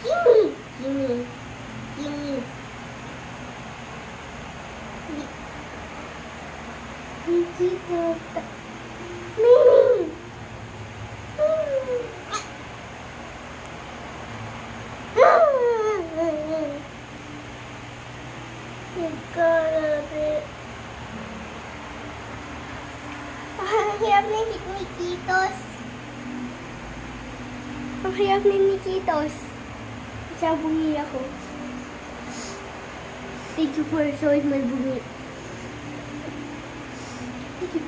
Gimme. Gimme. Gimme. Nikito. Mimi. Ang hirap ni Nikitos. Ang hirap ni Nikitos. Siya bungi ako. Thank you for showing my bungi.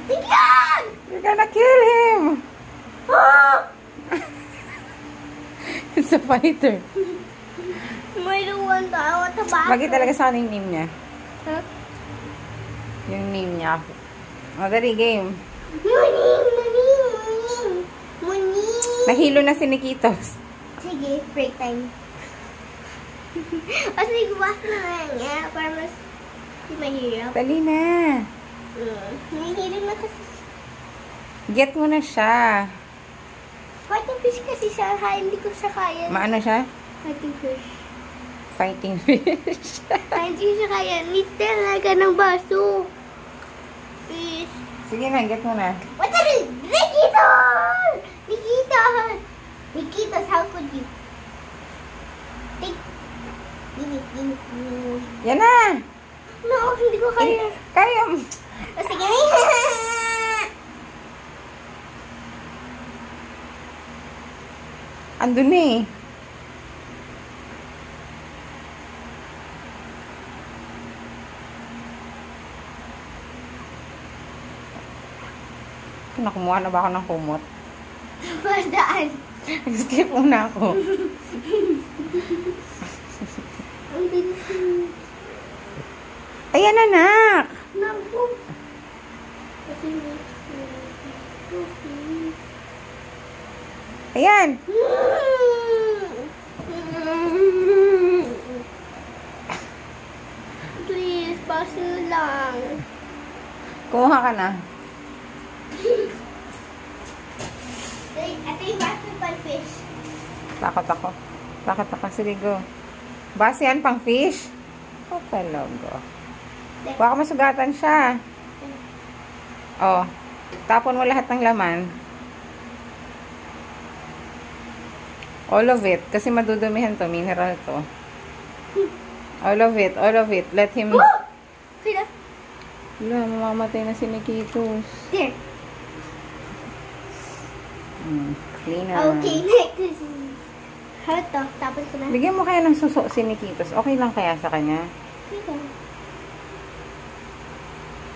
Thank you! You're gonna kill him! It's a fighter. I don't want to. I want to back. Bagay talaga sa akin yung name niya. Huh? Yung name niya. Madali game. Muning. Nahilo na si Nikitos. Sige, break time. O sige, basta na nga niya para mas di mahirap. Dali na. Nahihirap na kasi. Get mo na siya. Fighting fish kasi siya. Hindi ko siya kaya. Maano siya? Fighting fish. Fighting fish. Hindi ko siya kaya. Need talaga ng baso. Fish. Sige na, get mo na. What's up? Nikitos! Nikitos! Nikitos, how could you? Take. Give me. Yan na. No, hindi ko kaya. Kaya. O sige. Andun na eh. Nakumuha na ba ako ng kumot? Pardaan. Nag-skip muna ako. Ang bilis. Ayan, anak! Naku. Ayan! Please, paso lang. Kumuha ka na. Ito yung baso pang fish. Takot ako. Takot ako. Sige, go. Base yan pang fish? Oh, talaga. Baka masugatan siya. Oh. Tapon mo lahat ng laman. All of it. Kasi madudumihan to. Mineral to. All of it. All of it. Let him... Sila? Wala, mamamatay na si Nikitos. There. Clean na. Okay, next. Ito, tapos ko na. Bigyan mo kaya ng suso si Nikitos. Okay lang kaya sa kanya? Dito.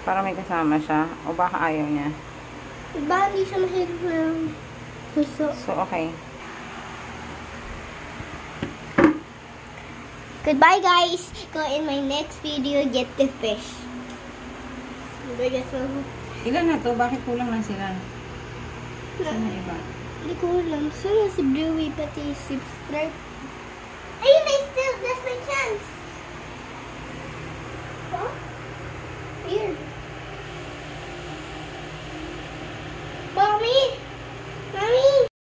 Para may kasama siya. O baka ayaw niya. Baka hindi siya mahirap ng puso. So, okay. Goodbye, guys. Go in my next video, get the fish. Ilan na to? Bakit kulang lang sila? Saan na iba? Hindi ko alam. Sana si Bluey pati si Stripe.